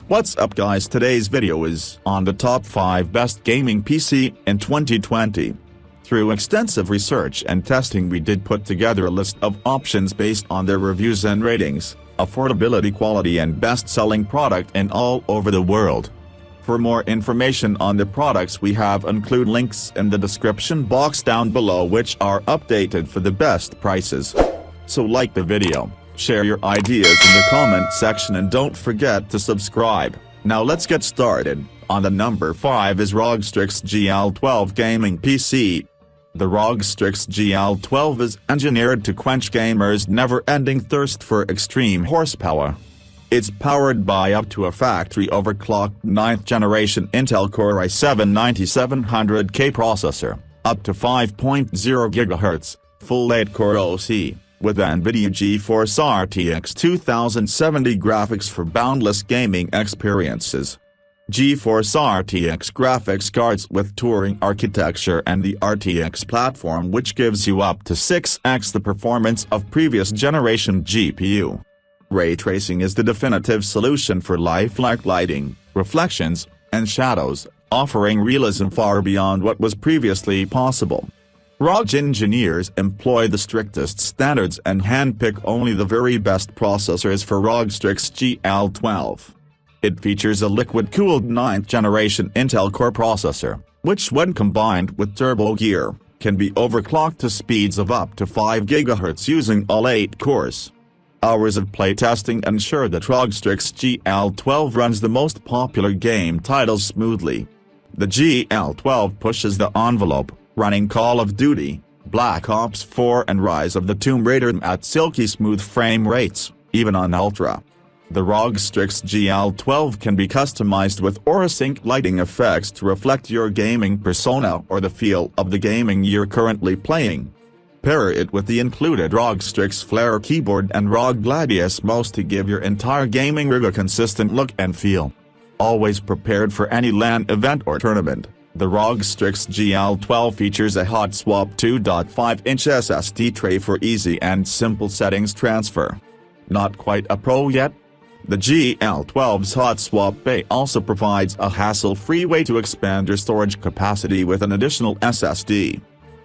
What's up guys, today's video is on the top 5 best gaming PC in 2020. Through extensive research and testing we did put together a list of options based on their reviews and ratings, affordability, quality and best-selling product in all over the world. For more information on the products we have include links in the description box down below which are updated for the best prices. So like the video, share your ideas in the comment section and don't forget to subscribe. Now let's get started. On the number 5 is ROG Strix GL12 Gaming PC. The ROG Strix GL12 is engineered to quench gamers' never-ending thirst for extreme horsepower. It's powered by up to a factory overclocked 9th generation Intel Core i7-9700K processor, up to 5.0 GHz, full 8-core OC, with NVIDIA GeForce RTX 2070 graphics for boundless gaming experiences. GeForce RTX graphics cards with Turing architecture and the RTX platform which gives you up to 6x the performance of previous generation GPU. Ray tracing is the definitive solution for lifelike lighting, reflections, and shadows, offering realism far beyond what was previously possible. ROG engineers employ the strictest standards and handpick only the very best processors for ROG Strix GL12. It features a liquid-cooled 9th generation Intel Core processor, which when combined with turbo gear, can be overclocked to speeds of up to 5 GHz using all 8 cores. Hours of playtesting ensure that ROG Strix GL12 runs the most popular game titles smoothly. The GL12 pushes the envelope, running Call of Duty, Black Ops 4 and Rise of the Tomb Raider at silky smooth frame rates, even on Ultra. The ROG Strix GL12 can be customized with AuraSync lighting effects to reflect your gaming persona or the feel of the gaming you're currently playing. Pair it with the included ROG Strix Flare keyboard and ROG Gladius mouse to give your entire gaming rig a consistent look and feel. Always prepared for any LAN event or tournament. The ROG Strix GL12 features a hot swap 2.5-inch SSD tray for easy and simple settings transfer. Not quite a pro yet? The GL12's hot swap bay also provides a hassle-free way to expand your storage capacity with an additional SSD.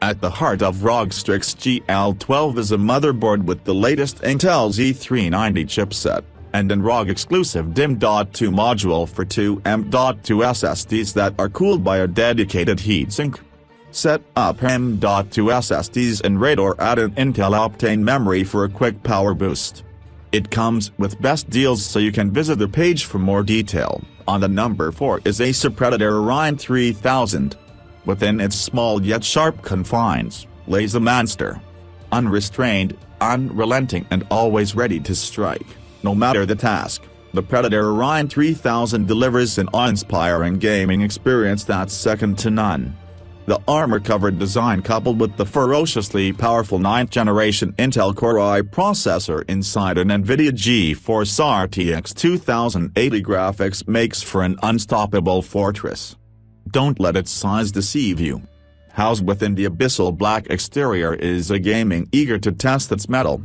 At the heart of ROG Strix GL12 is a motherboard with the latest Intel Z390 chipset, and an ROG-exclusive DIMM.2 module for two M.2 SSDs that are cooled by a dedicated heatsink. Set up M.2 SSDs and RAID or add an Intel Optane memory for a quick power boost. It comes with best deals so you can visit the page for more detail. On the number 4 is Acer Predator Orion 3000. Within its small yet sharp confines, lays a monster. Unrestrained, unrelenting and always ready to strike. No matter the task, the Predator Orion 3000 delivers an awe-inspiring gaming experience that's second to none. The armor-covered design coupled with the ferociously powerful 9th generation Intel Core i processor inside an NVIDIA GeForce RTX 2080 graphics makes for an unstoppable fortress. Don't let its size deceive you. Housed within the abyssal black exterior is a gaming eager to test its mettle.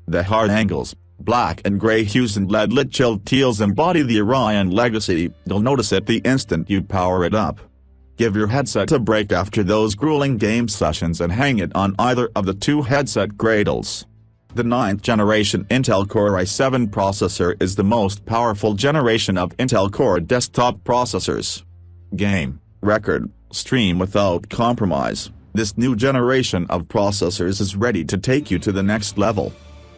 The hard angles, black and gray hues and lead-lit chilled teals embody the Orion legacy. You'll notice it the instant you power it up. Give your headset a break after those grueling game sessions and hang it on either of the two headset cradles. The 9th generation Intel Core i7 processor is the most powerful generation of Intel Core desktop processors. Game, record, stream without compromise. This new generation of processors is ready to take you to the next level.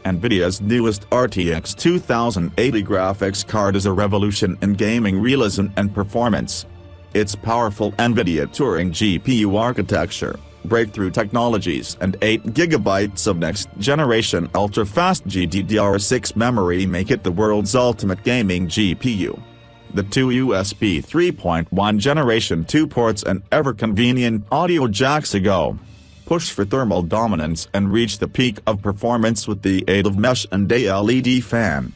NVIDIA's newest RTX 2080 graphics card is a revolution in gaming realism and performance. Its powerful NVIDIA Turing GPU architecture, breakthrough technologies and 8 GB of next-generation ultra-fast GDDR6 memory make it the world's ultimate gaming GPU. The two USB 3.1 Generation 2 ports and ever-convenient audio jacks go. Push for thermal dominance and reach the peak of performance with the aid of mesh and a LED fan.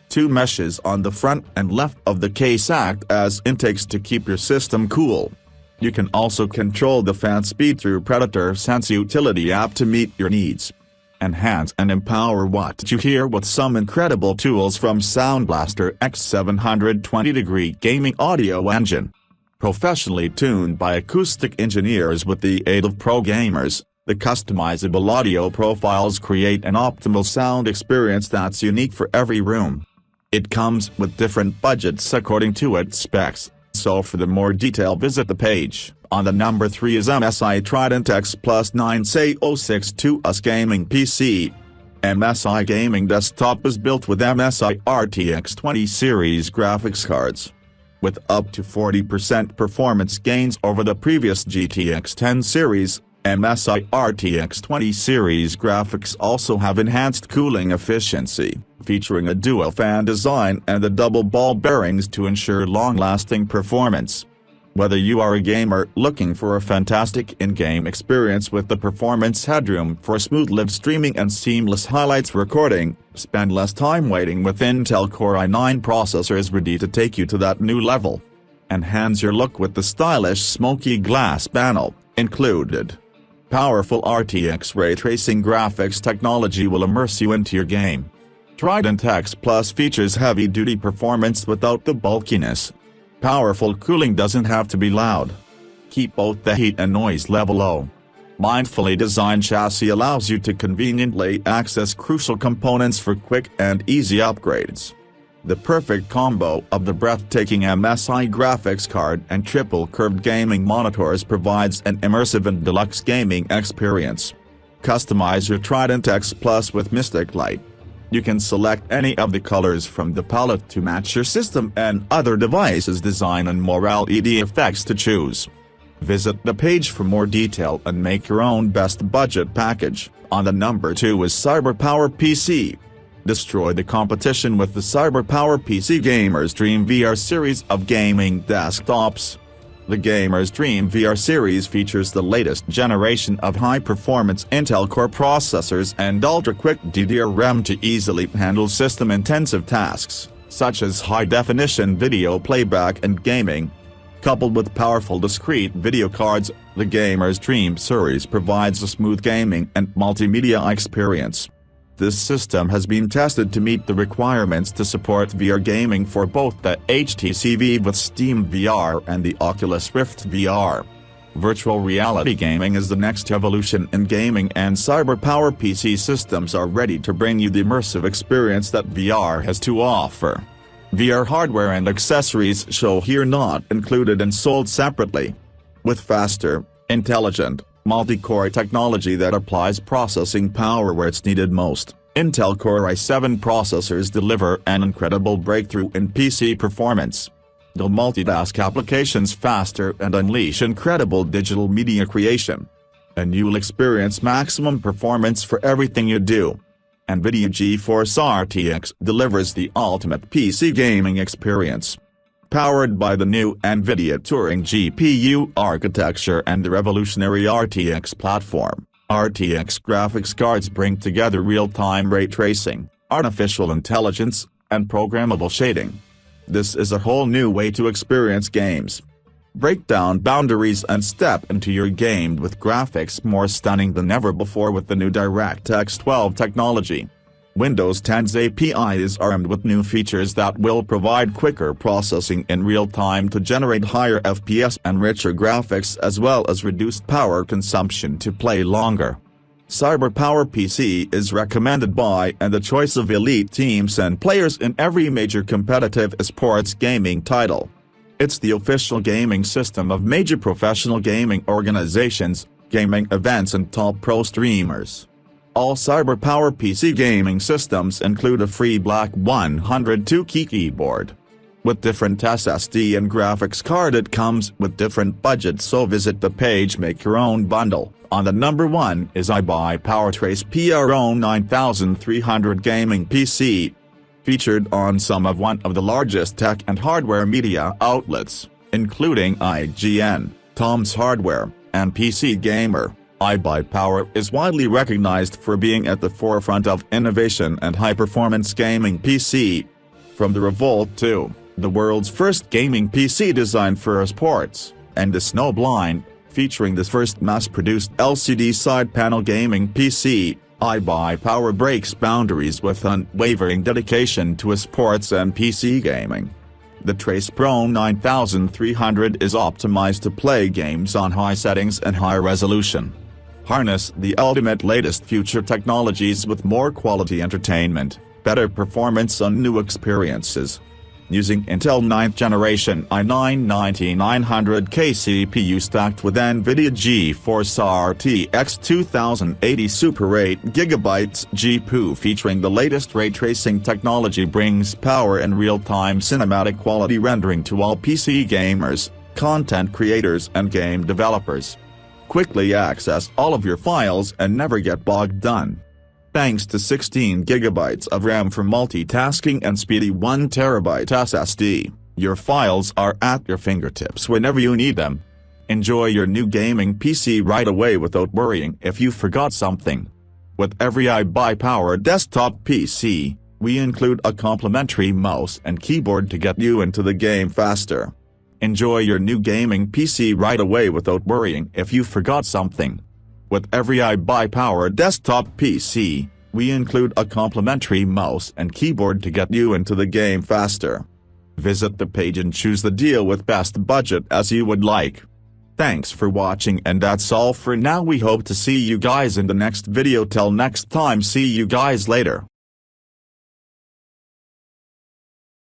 Two meshes on the front and left of the case act as intakes to keep your system cool. You can also control the fan speed through Predator Sense utility app to meet your needs. Enhance and empower what you hear with some incredible tools from Sound Blaster X 720-degree gaming audio engine. Professionally tuned by acoustic engineers with the aid of pro gamers, the customizable audio profiles create an optimal sound experience that's unique for every room. It comes with different budgets according to its specs, so for the more detail visit the page. On the number 3 is MSI Trident X Plus 9 ASUS gaming PC. MSI Gaming Desktop is built with MSI RTX 20 series graphics cards. With up to 40% performance gains over the previous GTX 10 series, MSI RTX 20 series graphics also have enhanced cooling efficiency, featuring a dual fan design and the double ball bearings to ensure long-lasting performance. Whether you are a gamer looking for a fantastic in-game experience with the performance headroom for smooth live streaming and seamless highlights recording, spend less time waiting with Intel Core i9 processors ready to take you to that new level. Enhance your look with the stylish smoky glass panel included. Powerful RTX ray tracing graphics technology will immerse you into your game. Trident X Plus features heavy-duty performance without the bulkiness. Powerful cooling doesn't have to be loud. Keep both the heat and noise level low. Mindfully designed chassis allows you to conveniently access crucial components for quick and easy upgrades. The perfect combo of the breathtaking MSI graphics card and triple curved gaming monitors provides an immersive and deluxe gaming experience. Customize your Trident X Plus with Mystic Light. You can select any of the colors from the palette to match your system and other devices' design and more LED effects to choose. Visit the page for more detail and make your own best budget package. On the number 2 is CyberpowerPC. Destroy the competition with the CyberpowerPC Gamer's Dream VR series of gaming desktops. The Gamer's Dream VR series features the latest generation of high-performance Intel Core processors and ultra-quick DDR4 RAM to easily handle system-intensive tasks, such as high-definition video playback and gaming. Coupled with powerful discrete video cards, the Gamer's Dream series provides a smooth gaming and multimedia experience. This system has been tested to meet the requirements to support VR gaming for both the HTC Vive with Steam VR and the Oculus Rift VR. Virtual reality gaming is the next evolution in gaming, and CyberpowerPC systems are ready to bring you the immersive experience that VR has to offer. VR hardware and accessories shown here not included and sold separately. With faster, intelligent, multi-core technology that applies processing power where it's needed most, Intel Core i7 processors deliver an incredible breakthrough in PC performance. They'll multitask applications faster and unleash incredible digital media creation. And you'll experience maximum performance for everything you do. NVIDIA GeForce RTX delivers the ultimate PC gaming experience. Powered by the new NVIDIA Turing GPU architecture and the revolutionary RTX platform, RTX graphics cards bring together real-time ray tracing, artificial intelligence, and programmable shading. This is a whole new way to experience games. Break down boundaries and step into your game with graphics more stunning than ever before with the new DirectX 12 technology. Windows 10's API is armed with new features that will provide quicker processing in real time to generate higher FPS and richer graphics, as well as reduced power consumption to play longer. CyberpowerPC is recommended by and the choice of elite teams and players in every major competitive sports gaming title. It's the official gaming system of major professional gaming organizations, gaming events, and top pro streamers. All CyberpowerPC gaming systems include a free black 102-key keyboard. With different SSD and graphics card, it comes with different budgets, so visit the page, make your own bundle. On the number 1 is iBUYPOWER Trace Pro 9300 gaming PC. Featured on some of one of the largest tech and hardware media outlets, including IGN, Tom's Hardware, and PC Gamer. iBUYPOWER is widely recognized for being at the forefront of innovation and high-performance gaming PC. From the Revolt 2, the world's first gaming PC designed for sports, and the Snowblind, featuring the first mass-produced LCD side-panel gaming PC, iBUYPOWER breaks boundaries with unwavering dedication to sports and PC gaming. The Trace Pro 9300 is optimized to play games on high settings and high resolution. Harness the ultimate latest future technologies with more quality entertainment, better performance and new experiences. Using Intel 9th generation i9-9900K CPU stacked with NVIDIA GeForce RTX 2080 Super 8GB GPU featuring the latest ray tracing technology brings power and real-time cinematic quality rendering to all PC gamers, content creators and game developers. Quickly access all of your files and never get bogged down. Thanks to 16 GB of RAM for multitasking and speedy 1 TB SSD, your files are at your fingertips whenever you need them. Enjoy your new gaming PC right away without worrying if you forgot something. With every iBUYPOWER desktop PC, we include a complimentary mouse and keyboard to get you into the game faster. Enjoy your new gaming PC right away without worrying if you forgot something. With every iBUYPOWER desktop PC, we include a complimentary mouse and keyboard to get you into the game faster. Visit the page and choose the deal with best budget as you would like. Thanks for watching and that's all for now. We hope to see you guys in the next video. Till next time, see you guys later.